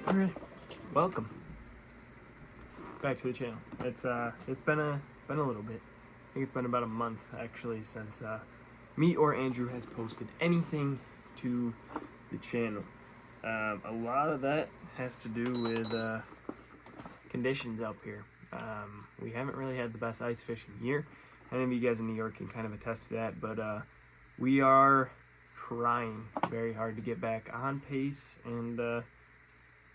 Alright, welcome back to the channel. It's been a little bit. I think it's been about a month actually since me or Andrew has posted anything to the channel. A lot of that has to do with conditions up here. We haven't really had the best ice fishing year. Any of you guys in New York can kind of attest to that, but we are trying very hard to get back on pace and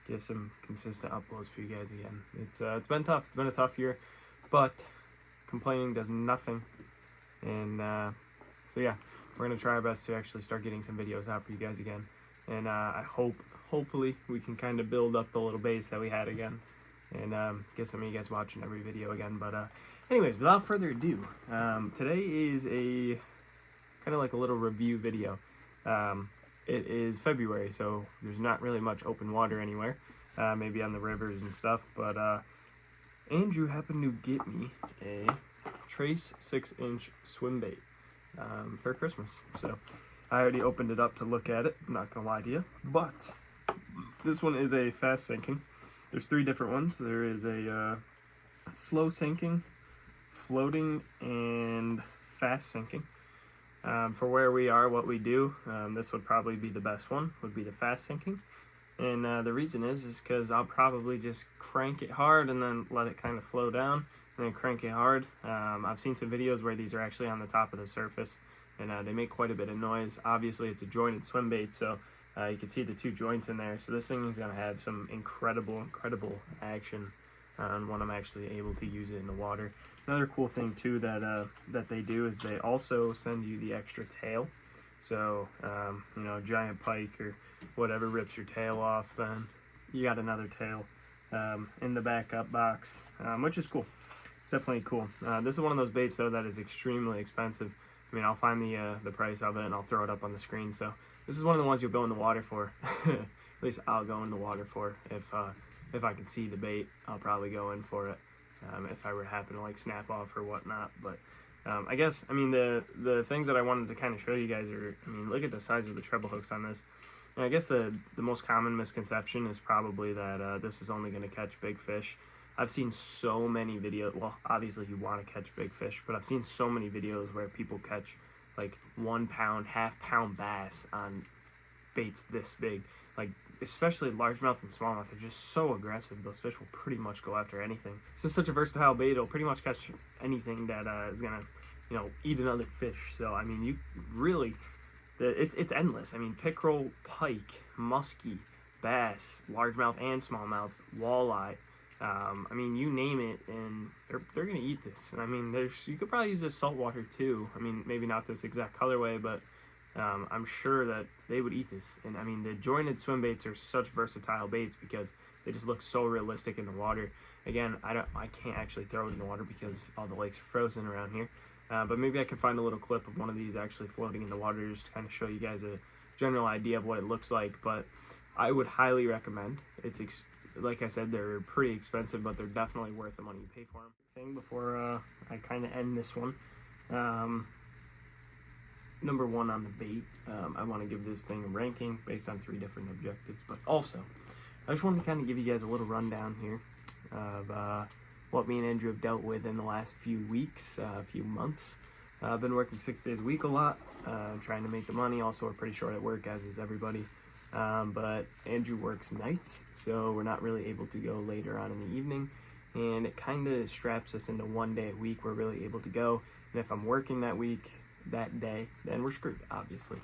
get some consistent uploads for you guys again. It's been tough. It's been a tough year, but complaining does nothing. And so yeah, we're gonna try our best to actually start getting some videos out for you guys again. And hopefully we can kind of build up the little base that we had again, and get some of you guys watching every video again. But anyways, without further ado, today is a kind of like a little review video. It is February, so there's not really much open water anywhere, maybe on the rivers and stuff, but Andrew happened to get me a Trace 6-inch Swimbait for Christmas. So I already opened it up to look at it, I'm not gonna lie to you, but this one is a fast sinking. There's three different ones. There is a slow sinking, floating, and fast sinking. For where we are, what we do, this would probably be the best one, would be the fast sinking. And the reason is because I'll probably just crank it hard and then let it kind of flow down and then crank it hard. I've seen some videos where these are actually on the top of the surface, and they make quite a bit of noise. Obviously it's a jointed swim bait, so you can see the two joints in there. So this thing is going to have some incredible action when I'm actually able to use it in the water. Another cool thing too that they do is they also send you the extra tail. So you know, a giant pike or whatever rips your tail off, then you got another tail in the backup box, which is cool. It's definitely cool. This is one of those baits though that is extremely expensive. I mean, I'll find the price of it and I'll throw it up on the screen. So this is one of the ones you'll go in the water for. At least I'll go in the water for. If I can see the bait, I'll probably go in for it. If I were to happen to like snap off or whatnot. But I guess, I mean, the things that I wanted to kind of show you guys are, I mean, look at the size of the treble hooks on this. And I guess the most common misconception is probably that this is only going to catch big fish. I've seen so many videos, well, obviously you want to catch big fish, but I've seen so many videos where people catch like 1 pound, half-pound bass on baits this big. Like, especially largemouth and smallmouth, they're just so aggressive. Those fish will pretty much go after anything. It's just such a versatile bait. It'll pretty much catch anything that is gonna, you know, eat another fish. So I mean, you really, it's endless. I mean, pickerel, pike, muskie, bass, largemouth and smallmouth, walleye. I mean, you name it, and they're gonna eat this. And I mean, you could probably use this saltwater too. I mean, maybe not this exact colorway, but I'm sure that they would eat this. And I mean, the jointed swim baits are such versatile baits because they just look so realistic in the water. Again, I can't actually throw it in the water because all the lakes are frozen around here. But maybe I can find a little clip of one of these actually floating in the water just to kind of show you guys a general idea of what it looks like. But I would highly recommend. It's like I said, they're pretty expensive, but they're definitely worth the money you pay for them. Thing before I kind of end this one. Number one on the bait, I want to give this thing a ranking based on 3 different objectives, but also I just wanted to kind of give you guys a little rundown here of what me and Andrew have dealt with in the last few weeks, few months. I've been working 6 days a week a lot, trying to make the money. Also, we're pretty short at work, as is everybody, but Andrew works nights, so we're not really able to go later on in the evening, and it kind of straps us into 1 day a week we're really able to go. And if I'm working that day, then we're screwed, obviously.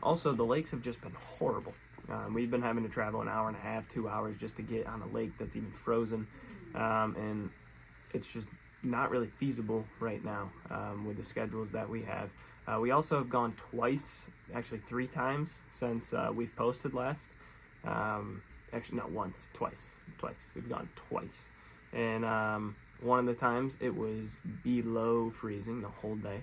Also, the lakes have just been horrible. We've been having to travel 1.5 hours, 2 hours just to get on a lake that's even frozen, and it's just not really feasible right now with the schedules that we have. We also have gone twice, actually 3 times since we've posted last. Actually, not once, twice. We've gone twice. And one of the times it was below freezing the whole day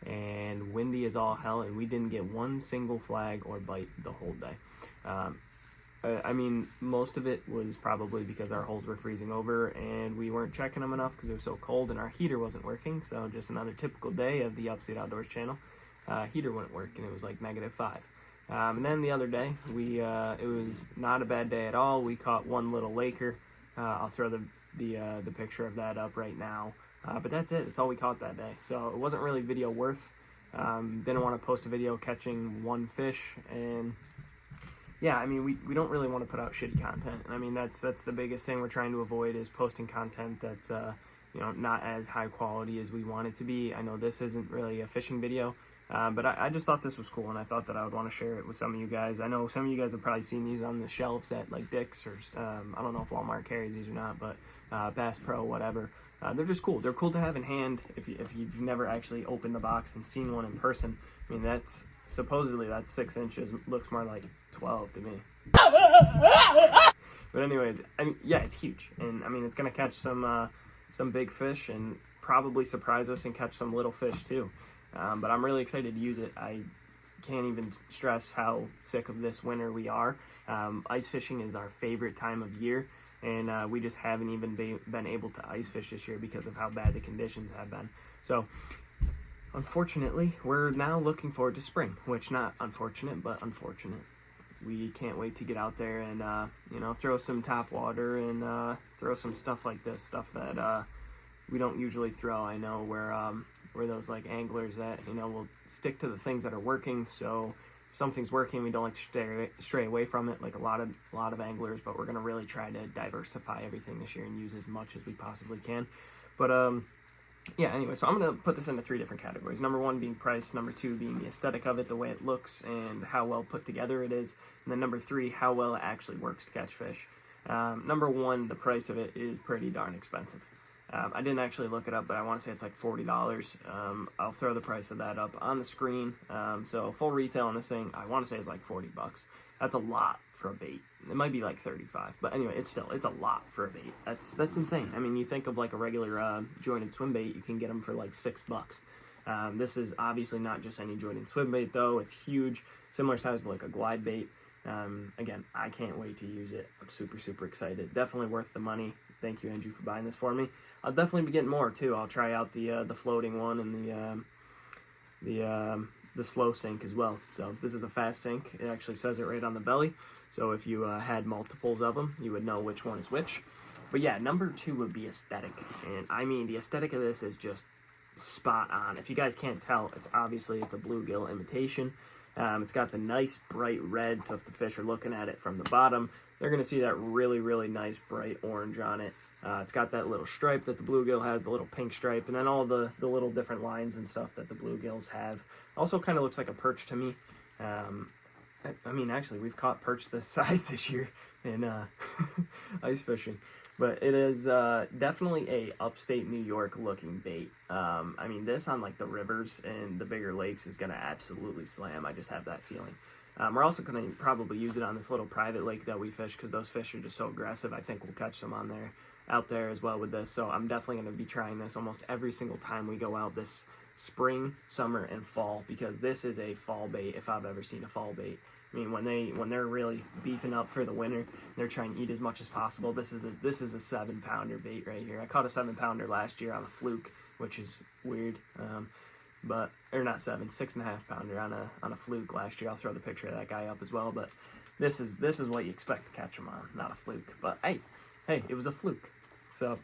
and windy as all hell, and we didn't get one single flag or bite the whole day. I mean, most of it was probably because our holes were freezing over and we weren't checking them enough because it was so cold and our heater wasn't working. So just another typical day of the Upstate Outdoors channel. Heater wouldn't work and it was like -5. And then the other day, it was not a bad day at all. We caught one little laker. I'll throw the picture of that up right now. But that's it. That's all we caught that day. So it wasn't really video worth. Didn't want to post a video catching one fish, and yeah, I mean, we don't really want to put out shitty content. I mean, that's the biggest thing we're trying to avoid, is posting content that's not as high quality as we want it to be. I know this isn't really a fishing video, but I just thought this was cool, and I thought that I would want to share it with some of you guys. I know some of you guys have probably seen these on the shelves at like Dick's, or I don't know if Walmart carries these or not, but Bass Pro, whatever. They're just cool. They're cool to have in hand if you've never actually opened the box and seen one in person. I mean, that's supposedly that's 6 inches. Looks more like 12 to me. But anyways, I mean, yeah, it's huge, and I mean, it's gonna catch some big fish and probably surprise us and catch some little fish too. But I'm really excited to use it. I can't even stress how sick of this winter we are. Ice fishing is our favorite time of year. And we just haven't even been able to ice fish this year because of how bad the conditions have been. So, unfortunately, we're now looking forward to spring, which not unfortunate, but unfortunate. We can't wait to get out there and, throw some top water and throw some stuff like this, stuff that we don't usually throw. I know we're those like anglers that, will stick to the things that are working. So, something's working, we don't like to stray away from it, like a lot of anglers, but we're going to really try to diversify everything this year and use as much as we possibly can. But yeah, anyway, so I'm going to put this into 3 different categories. Number 1 being price, number 2 being the aesthetic of it, the way it looks and how well put together it is, and then number 3, how well it actually works to catch fish. Number 1, the price of it is pretty darn expensive. I didn't actually look it up, but I want to say it's like $40. I'll throw the price of that up on the screen. So full retail on this thing, I want to say is like $40. That's a lot for a bait. It might be like 35, but anyway, it's a lot for a bait. That's insane. I mean, you think of like a regular jointed swim bait, you can get them for like $6. This is obviously not just any jointed swim bait though. It's huge, similar size to like a glide bait. Again, I can't wait to use it. I'm super excited. Definitely worth the money. Thank you, Andrew, for buying this for me. I'll definitely be getting more too. I'll try out the floating one and the slow sink as well. So this is a fast sink. It actually says it right on the belly. So if you had multiples of them, you would know which one is which. But yeah, number 2 would be aesthetic, and I mean the aesthetic of this is just spot on. If you guys can't tell, it's a bluegill imitation. It's got the nice bright red, so if the fish are looking at it from the bottom, they're going to see that really nice bright orange on it. It's got that little stripe that the bluegill has, the little pink stripe, and then all the little different lines and stuff that the bluegills have. Also kind of looks like a perch to me. I mean, actually, we've caught perch this size this year in ice fishing. But it is definitely a upstate New York looking bait. I mean, this on like the rivers and the bigger lakes is going to absolutely slam. I just have that feeling. We're also going to probably use it on this little private lake that we fish because those fish are just so aggressive. I think we'll catch them out there as well with this. So I'm definitely going to be trying this almost every single time we go out this spring, summer, and fall, because this is a fall bait if I've ever seen a fall bait. I mean, when they're really beefing up for the winter, they're trying to eat as much as possible. This is a 7-pounder bait right here. I caught a 7-pounder last year on a fluke, which is weird. But or not 6.5 pounder on a fluke last year. I'll throw the picture of that guy up as well. But this is what you expect to catch him on, not a fluke. But hey, it was a fluke. So,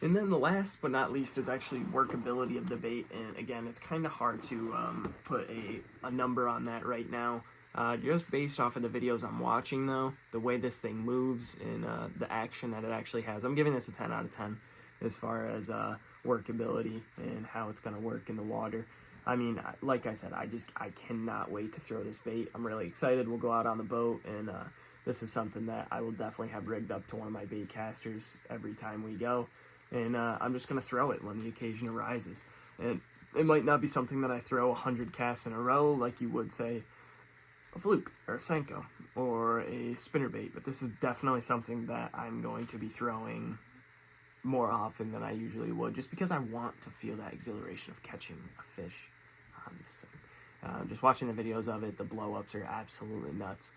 and then the last but not least is actually workability of the bait. And again, it's kind of hard to put a number on that right now. Just based off of the videos I'm watching, though, the way this thing moves and the action that it actually has, I'm giving this a 10 out of 10 as far as workability and how it's going to work in the water. I mean, like I said, I cannot wait to throw this bait. I'm really excited. We'll go out on the boat, and this is something that I will definitely have rigged up to one of my bait casters every time we go. And I'm just going to throw it when the occasion arises. And it might not be something that I throw 100 casts in a row like you would, say, a fluke or a Senko or a spinnerbait, but this is definitely something that I'm going to be throwing more often than I usually would, just because I want to feel that exhilaration of catching a fish on this thing. Just watching the videos of it, the blow-ups are absolutely nuts.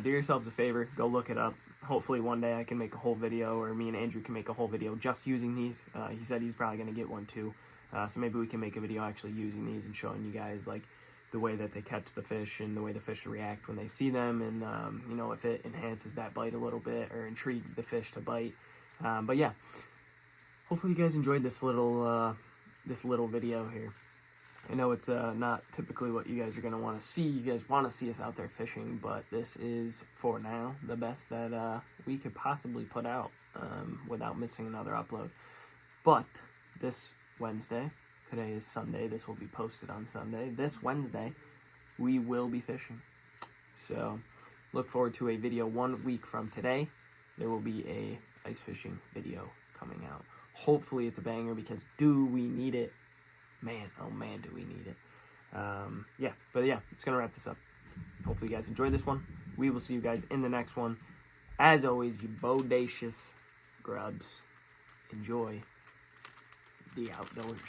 Do yourselves a favor, go look it up. Hopefully one day I can make a whole video, or me and Andrew can make a whole video just using these. He said he's probably going to get one too, so maybe we can make a video actually using these and showing you guys like the way that they catch the fish and the way the fish react when they see them, and you know, if it enhances that bite a little bit or intrigues the fish to bite. But yeah, hopefully you guys enjoyed this little video here. I know it's not typically what you guys are going to want to see. You guys want to see us out there fishing, but this is, for now, the best that we could possibly put out without missing another upload. But this Wednesday, today is Sunday, this will be posted on Sunday. This Wednesday, we will be fishing. So, look forward to a video 1 week from today. There will be a ice fishing video coming out. Hopefully it's a banger, because do we need it? Man, oh man, do we need it. Yeah, but yeah, it's going to wrap this up. Hopefully you guys enjoyed this one. We will see you guys in the next one. As always, you bodacious grubs, enjoy the outdoors.